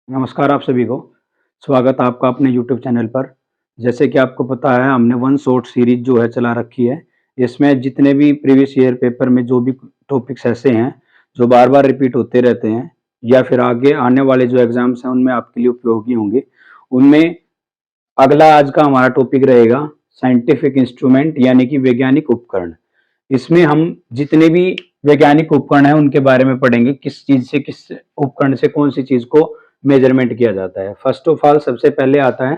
नमस्कार आप सभी को। स्वागत है आपका अपने यूट्यूब चैनल पर। जैसे कि आपको पता है हमने वन शॉट सीरीज जो है चला रखी है। इसमें जितने भी प्रीवियस ईयर पेपर में जो भी टॉपिक्स ऐसे हैं जो बार-बार रिपीट होते रहते हैं या फिर आगे आने वाले जो एग्ज़ाम्स हैं उनमें आपके लिए उपयोगी होंगे। उनमें अगला आज का हमारा टॉपिक रहेगा साइंटिफिक इंस्ट्रूमेंट यानी कि वैज्ञानिक उपकरण। इसमें हम जितने भी वैज्ञानिक उपकरण हैं उनके बारे में पढ़ेंगे, किस चीज़ से किस उपकरण से कौन-सी चीज़ को मेजरमेंट किया जाता है। फर्स्ट ऑफ ऑल सबसे पहले आता है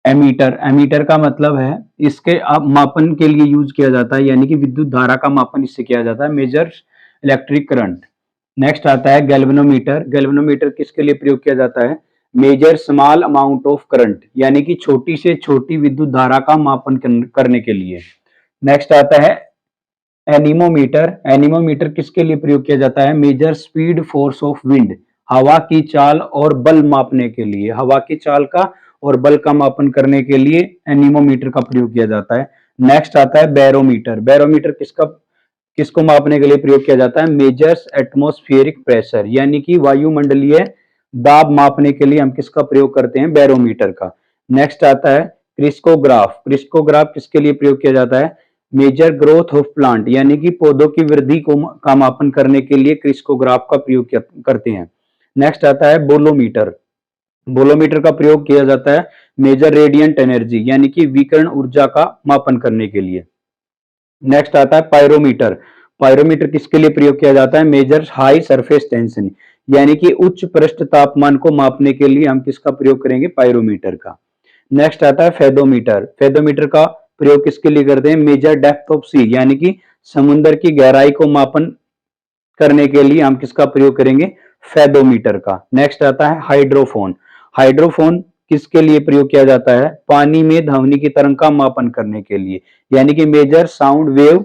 एमीटर। एमीटर का मतलब है इसके मापन के लिए यूज किया जाता है, यानी कि विद्युत धारा का मापन इससे किया जाता है, मेजर्स इलेक्ट्रिक करंट। नेक्स्ट आता है गैल्वेनोमीटर। गैल्वेनोमीटर किसके लिए प्रयोग किया जाता है? Measure small amount of current, यानी कि छोटी से छोटी विद्युत धारा का मापन करने के लिए। नेक्स्ट आता है एनीमोमीटर। एनीमोमीटर किसके लिए प्रयोग किया जाता है? Measure speed force of wind, हवा की चाल और बल मापने के लिए। हवा की चाल का और बल का मापन करने के लिए एनीमोमीटर का प्रयोग किया जाता है। नेक्स्ट आता है बैरोमीटर। बैरोमीटर किसको मापने के लिए प्रयोग किया जाता है? मेजर्स एटमॉस्फेरिक प्रेशर, यानी कि वायुमंडलीय दाब मापने के लिए हम किसका प्रयोग करते हैं? बैरोमीटर का। नेक्स्ट आता है क्रिस्कोग्राफ। क्रिस्कोग्राफ किसके लिए प्रयोग किया जाता है? मेजर ग्रोथ ऑफ प्लांट, यानी कि पौधों की वृद्धि का मापन करने के लिए क्रिस्कोग्राफ का प्रयोग करते हैं। नेक्स्ट आता है बोलोमीटर। बोलोमीटर का प्रयोग किया जाता है मेजर रेडियंट एनर्जी, यानी कि विकिरण ऊर्जा का मापन करने के लिए। नेक्स्ट आता है पायरोमीटर। पायरोमीटर किसके लिए प्रयोग किया जाता है? मेजर हाई सरफेस टेंशन, यानी कि उच्च पृष्ठ तापमान को मापने के लिए हम किसका प्रयोग करेंगे? पायरोमीटर का। नेक्स्ट आता है फेदोमीटर। फेदोमीटर का प्रयोग किसके लिए करते हैं? मेजर डेप्थ ऑफ सी, यानी कि समुद्र की गहराई को मापन करने के लिए हम किसका प्रयोग करेंगे? फेदोमीटर का। नेक्स्ट आता है हाइड्रोफोन। हाइड्रोफोन किसके लिए प्रयोग किया जाता है? पानी में ध्वनि की तरंग का मापन करने के लिए, यानी कि measure sound wave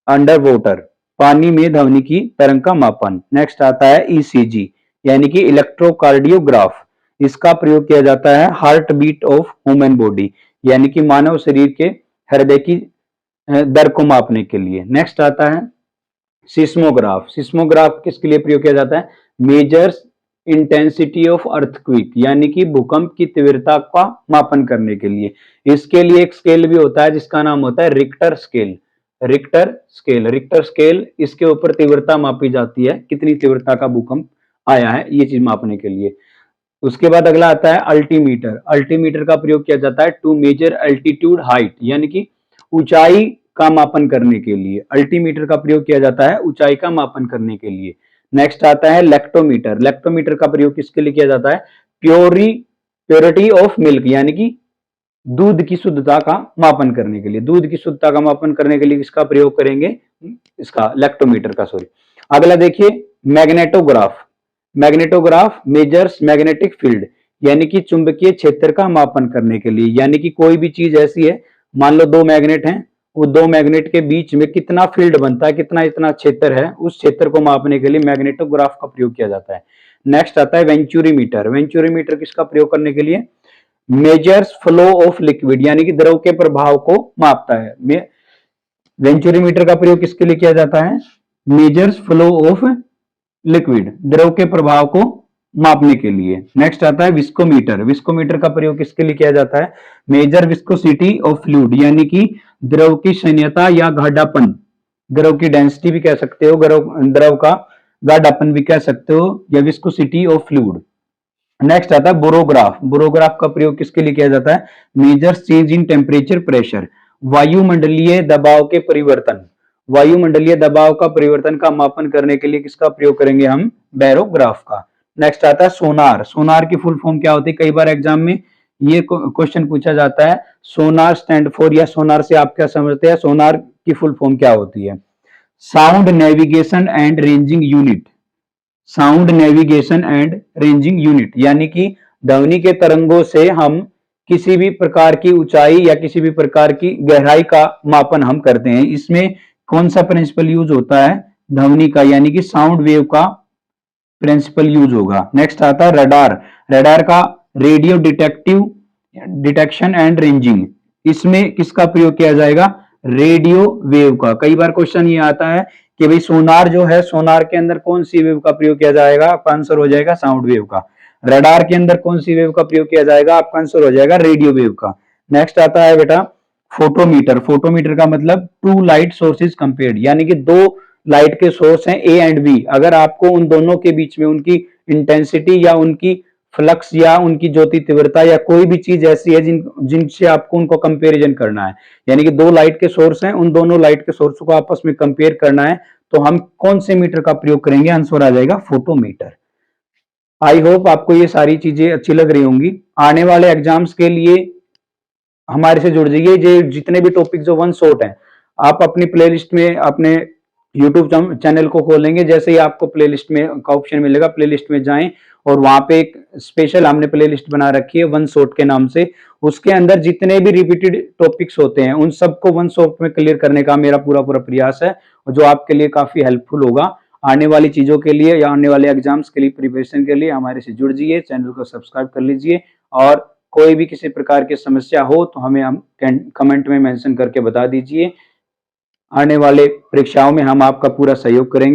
under water, पानी में ध्वनि की तरंग का मापन। नेक्स्ट आता है ईसीजी, यानी कि इलेक्ट्रोकार्डियोग्राफ। इसका प्रयोग किया जाता है heart beat of human body, यानी कि मानव शरीर के हृदय की दर को मापने के लिए। नेक्स्ट आता है सिस्मोग्राफ। सिस्मोग्राफ किसके लिए प्रयोग किया जाता है? मेजर्स इंटेंसिटी ऑफ अर्थक्वेक, यानी कि भूकंप की तीव्रता का मापन करने के लिए। इसके लिए एक स्केल भी होता है जिसका नाम होता है Richter scale. Richter scale, Richter scale, इसके ऊपर तीव्रता मापी जाती है, कितनी तीव्रता का भूकंप आया है, ये चीज मापने के लिए। उसके बाद अगला आता है अल्टीमीटर। अल्टीमीटर का प्रयोग किया जाता है टू मेजर अल्टीट्यूड हाइट, यानी कि ऊंचाई का मापन करने के लिए। अल्टीमीटर का प्रयोग किया जाता है ऊंचाई का मापन करने के लिए। नेक्स्ट आता है लेक्टोमीटर। लेक्टोमीटर का प्रयोग किसके लिए किया जाता है? प्योरिटी ऑफ मिल्क, यानी कि दूध की शुद्धता का मापन करने के लिए। दूध की शुद्धता का मापन करने के लिए किसका प्रयोग करेंगे? इसका लेक्टोमीटर का, सॉरी। अगला देखिए मैग्नेटोग्राफ। मैग्नेटोग्राफ मेजर्स मैग्नेटिक फील्ड, यानी कि चुंबकीय क्षेत्र का मापन करने के लिए। यानी कि कोई भी चीज ऐसी है, मान लो दो मैग्नेट हैं, वो दो मैग्नेट के बीच में कितना फील्ड बनता है, कितना इतना क्षेत्र है, उस क्षेत्र को मापने के लिए मैग्नेटोग्राफ का प्रयोग किया जाता है। नेक्स्ट आता है वेंचुरीमीटर। वेंचुरीमीटर किसका प्रयोग करने के लिए? मेजर्स फ्लो ऑफ लिक्विड, यानी कि द्रव के प्रभाव को मापता है। वेंचुरीमीटर का प्रयोग किसके लिए किया जाता है? मेजर्स फ्लो ऑफ लिक्विड, द्रव के प्रभाव को मापने के लिए। नेक्स्ट आता है विस्कोमीटर। विस्कोमीटर का प्रयोग किसके लिए किया जाता है? मेजर विस्कोसिटी ऑफ फ्लूइड, यानी कि द्रव की शून्यता या गाढ़ापन, द्रव की डेंसिटी भी कह सकते हो, द्रव का गाढ़ापन भी कह सकते हो, या विस्कोसिटी ऑफ फ्लूइड। नेक्स्ट आता है बोरोग्राफ। बोरोग्राफ का प्रयोग किसके लिए किया जाता है? Measure change in temperature pressure, वायुमंडलीय दबाव के परिवर्तन, वायुमंडलीय दबाव का परिवर्तन का मापन करने के लिए किसका प्रयोग करेंगे हम? बैरोग्राफ का। नेक्स्ट आता है सोनार। सोनार की फुल फॉर्म क्या होती है? कई बार एग्जाम में ये क्वेश्चन पूछा जाता है, सोनार स्टैंड फॉर, या सोनार से आप क्या समझते हैं? सोनार की फुल फॉर्म क्या होती है? Sound navigation and ranging unit. Sound navigation and ranging unit, यानी कि ध्वनि के तरंगों से हम किसी भी प्रकार की ऊंचाई या किसी भी प्रकार की गहराई का मापन हम करते हैं। इसमें कौन सा प्रिंसिपल यूज होता है? ध्वनि का, यानी कि साउंड वेव का प्रिंसिपल यूज होगा। नेक्स्ट आता है रडार। रडार का रेडियो डिटेक्शन एंड रेंजिंग, इसमें किसका प्रयोग किया जाएगा? रेडियो वेव का। कई बार क्वेश्चन ये आता है कि भाई सोनार जो है, सोनार के अंदर कौन सी वेव का प्रयोग किया जाएगा? आंसर हो जाएगा साउंड वेव का। रडार के अंदर कौन सी वेव का प्रयोग किया जाएगा? आपका आंसर हो जाएगा रेडियो वेव का। नेक्स्ट आता है बेटा फोटोमीटर। फोटोमीटर का मतलब टू लाइट सोर्सेज कंपेयर्ड, यानी कि दो लाइट के सोर्स हैं ए एंड बी, अगर आपको उन दोनों के बीच में उनकी इंटेंसिटी या उनकी फ्लक्स या उनकी ज्योति तीव्रता या कोई भी चीज ऐसी है जिनसे आपको उनको कंपेरिजन करना है, यानी कि दो लाइट के सोर्स हैं, उन दोनों लाइट के सोर्स को आपस में कंपेयर करना है, तो हम कौन से मीटर का प्रयोग करेंगे? आंसर आ जाएगा फोटोमीटर। आई होप आपको ये सारी चीजें अच्छी लग रही होंगी। आने वाले एग्जाम्स के लिए हमारे से जुड़ जाइए। ये जितने भी टॉपिक जो वन शॉट हैं, आप अपनी प्लेलिस्ट में अपने यूट्यूब चैनल को खोलेंगे, जैसे ही आपको प्लेलिस्ट में का ऑप्शन मिलेगा, प्लेलिस्ट में जाएं और वहां पे एक स्पेशल हमने प्लेलिस्ट बना रखी है वन शॉट के नाम से। उसके अंदर जितने भी रिपीटेड टॉपिक्स होते हैं उन सबको वन शॉट में क्लियर करने का मेरा पूरा पूरा प्रयास है, जो आपके लिए काफी हेल्पफुल होगा। आने वाली चीजों के लिए या आने वाले एग्जाम्स के लिए प्रिपरेशन के लिए हमारे से जुड़ जाइए, चैनल को सब्सक्राइब कर लीजिए, और कोई भी किसी प्रकार की समस्या हो तो हमें हम कमेंट में मेंशन करके बता दीजिए। आने वाले परीक्षाओं में हम आपका पूरा सहयोग करेंगे।